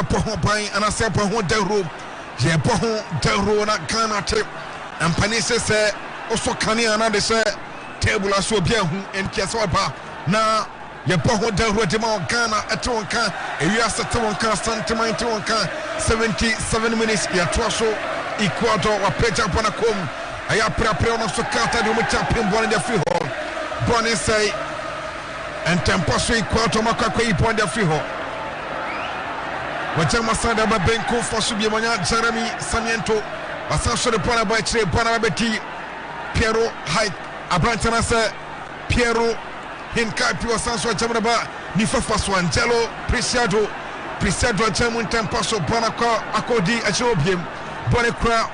Pohobai and I said Pohon Dero, Jepohon Dero, not Ghana trip, and Panese say, also Kaniana, they say, table as so bien and Kiaswaba. Now, Jepohon Dero, Demo Ghana, at Tonka, and you are Satonka, Santima, Tonka, 77 minutes, Yatuaso, Ecuador, or Peter Bonacom. I have prepared on Socata, the Mutapin, one in the free hall. Bonnie say, and Tempaso Ecuador, Macquay, point the free hall. Wajama Sanda Babenko for Subiamania, Jeremy Samiento, Asanso de Pona by Tre, Bonabeti, Piero, High, Abrantana, Piero, Hinkapio, Sanso, Jamaba, Nifa Faswan, Jello, Preciado, Jamun Tempaso, Bonaca, Akodi, Ajobium, Bonacra,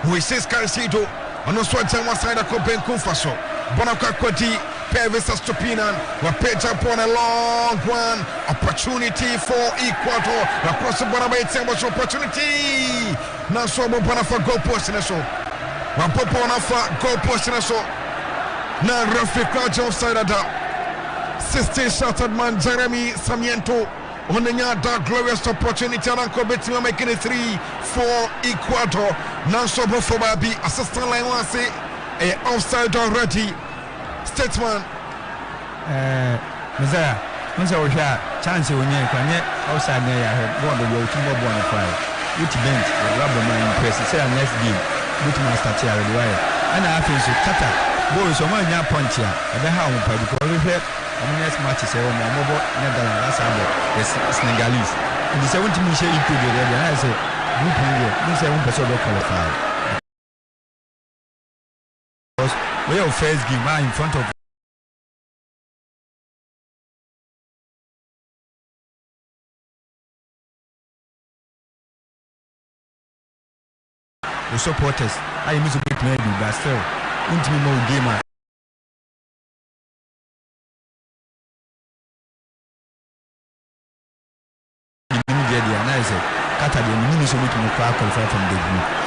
who is Carcito, and also Jama Sanda Copenco Faso, Bonaca Koti. Vs Ecuador, we pitch upon a long one. Opportunity for Ecuador. Across the border, it's a much opportunity. Now, so we're going for goal post in a show. We're going for goal post in a show. Now, referee crowd outside of that. 60 shattered man, Jeremy Samiento. On the that glorious opportunity, and Uncle Betty making it 3 for Ecuador. Now, so for Baby, assistant line one say, offside already. Statesman, Mizaya, Mizaya, chance when you can get outside there. I had one of your two more bonfire. Which bench, the rubber man press, say, next game, which must start here the way. And I feel so Qatar, boys, so many punch here, and the how because we have next match is a mobile, Netherlands, that's how the Senegalese. And the 70 minutes equal the other, and I say, group here, this is 1% qualified. We have first game in front of the supporters. I miss a bit maybe, but still, ultimate more gamer. Immediately, and I said, Qatar, the minister will make a qualify from the group.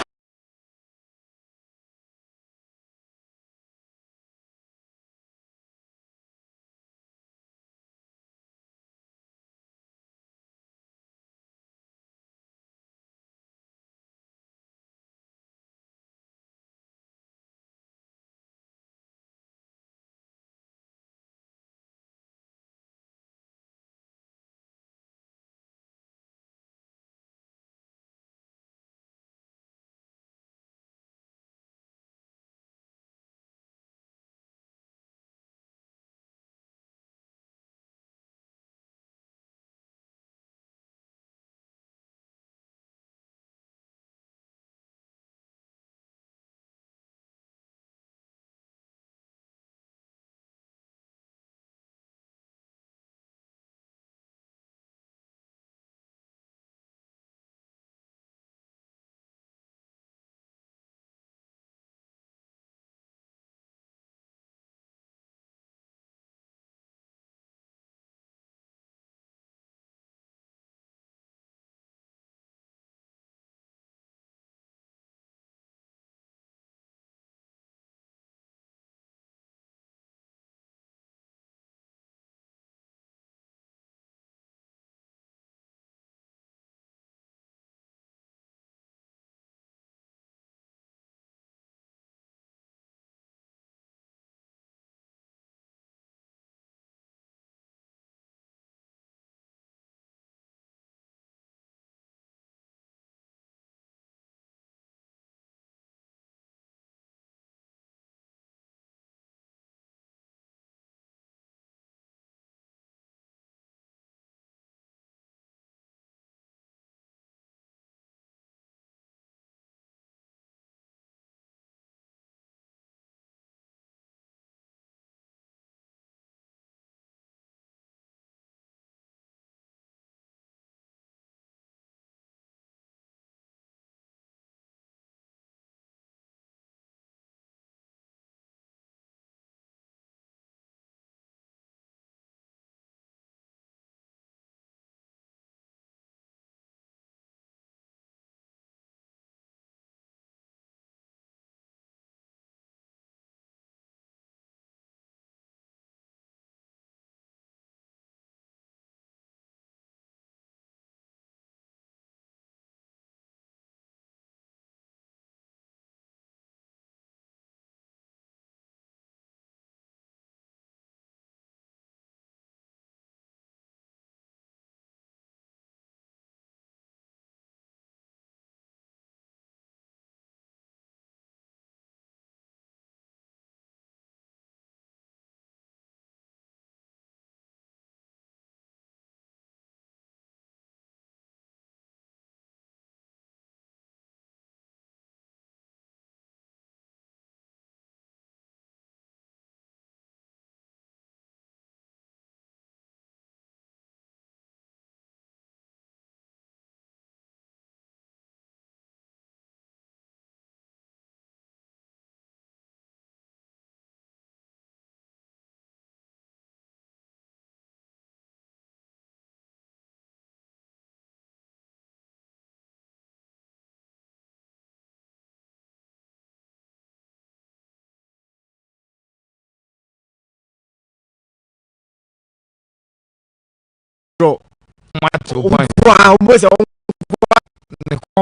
draw.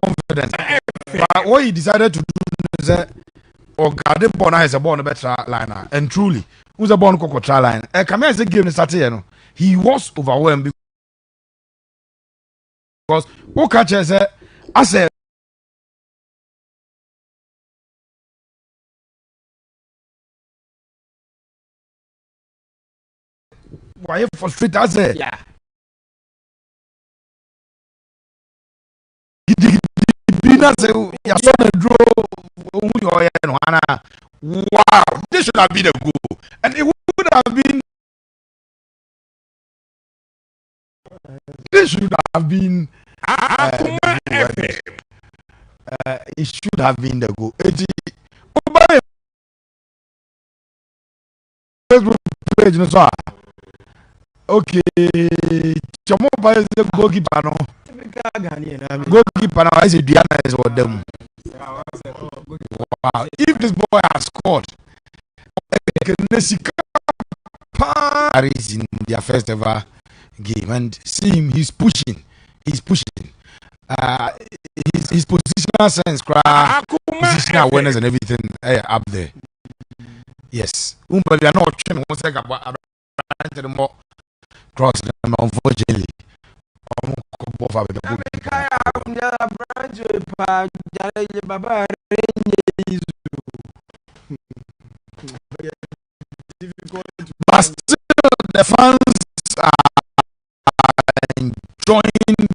Confidence. But what he decided to do is that guard ball is a ball on the better line, and truly, who's a ball on try line? Come as a game started, he was overwhelmed because who catches I said. Why you frustrated? I said, yeah. Bina say, "Your son draw who you are, wow, this should have been a goal, and it would have been. This should have been. It should have been the goal. Facebook page, no sir. Okay, Chomo is the goalkeeper no. Goalkeeper now is a Diana is what them. Wow, if this boy has scored, Paris in their first ever game, and see him, he's pushing. His positional sense, positional awareness and everything up there. Yes, but we are not trying to say about more cross them unfortunately. But still, the fans are enjoying the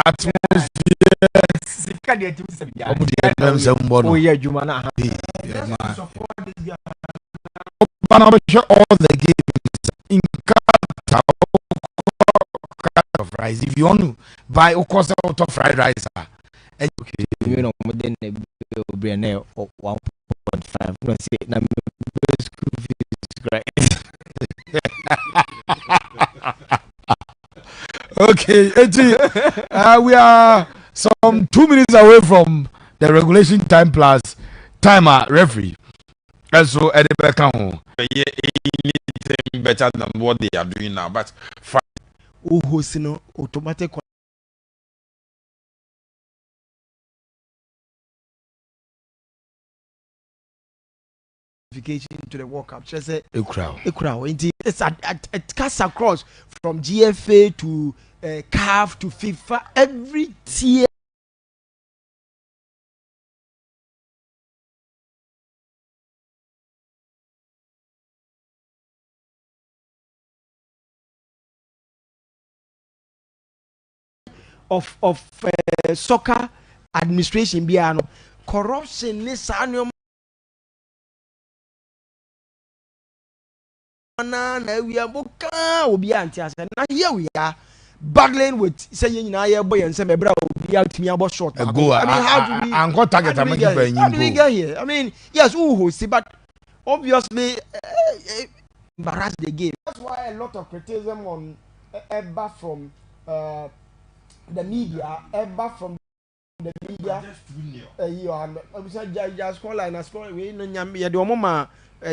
atmosphere. All the games in Qatar of rice. If you want to buy a cost out of fried rice, okay, you know, then the 1.5. No, see, now school fees, right? Okay, we are some 2 minutes away from the regulation time plus timer referee. And so at the back home, anything better than what they are doing now, but automatic to the World Cup. Just a crowd. It cuts across from GFA to CAF to FIFA. Every tier of soccer administration biano corruption ni sanyo na we are boka obi anti ase na here we are battling with saying na here boy and say me bra obi out me abo short go. I mean, how do we target am how do we get here? I mean, yes, who host, but obviously embarrass the game. That's why a lot of criticism on Eba from the media, just call line as call we no nyam ye de omoma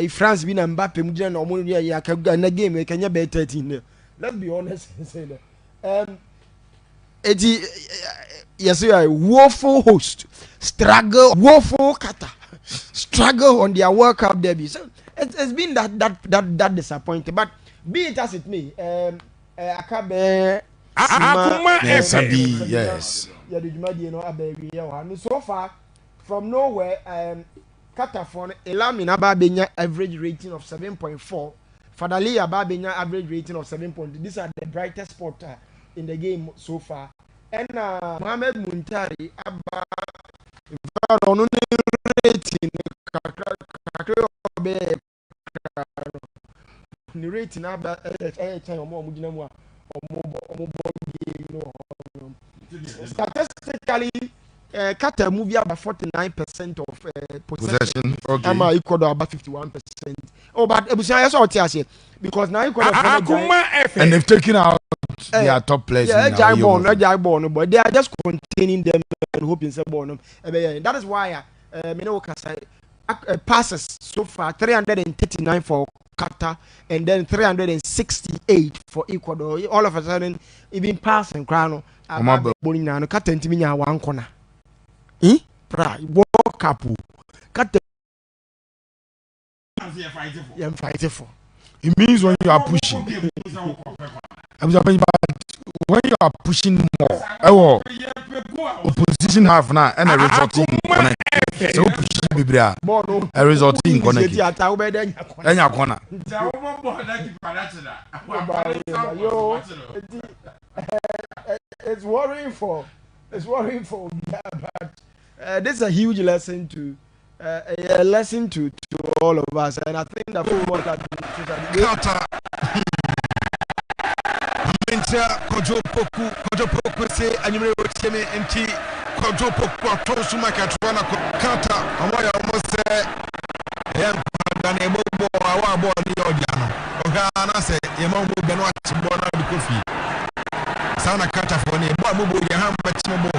France bi na Mbappe mu gina na omo ya ka na game e kanya be 13. Let's be honest and say that yes, we are woeful host, struggle, woeful Qatar, struggle on their World Cup debut. So it's been that disappointing. But be it as it may, Akabe yes. So far, from nowhere, Qatar for Elamina Babenya average rating of 7.4. Fadali Babenya average rating of 7.2. These are the brightest spot in the game so far. And Mohamed Muntari Abba rating rating Abba statistically, Qatar move about 49% of possession. Okay. Ecuador about 51%. Oh, but I saw it because now Ecuador and they've taken out their top players. But they are just containing them and hoping to born. That is why passes so far 339 for Qatar, and then 368 for Ecuador. All of a sudden, even passing crown. Qatar ntimi nya one corner. World Cup. Qatar. I'm fighting for. It means when you are pushing. When you are pushing more, opposition half now and a resulting connect. So pushing a resulting connect. And your corner. It's worrying for. But this is a huge lesson to. A lesson to all of us, and I think that football has been Qatar. Kojo Poku say anime teme enti Kojo Poku atonsu makatwa na Qatar omo ya omo se ya kwanda na ebobo awa bo ni odia no oga na se ye ma mo be no atimbo na de kofi sana Qatar for ni bo amobo ya ha mbetimo bo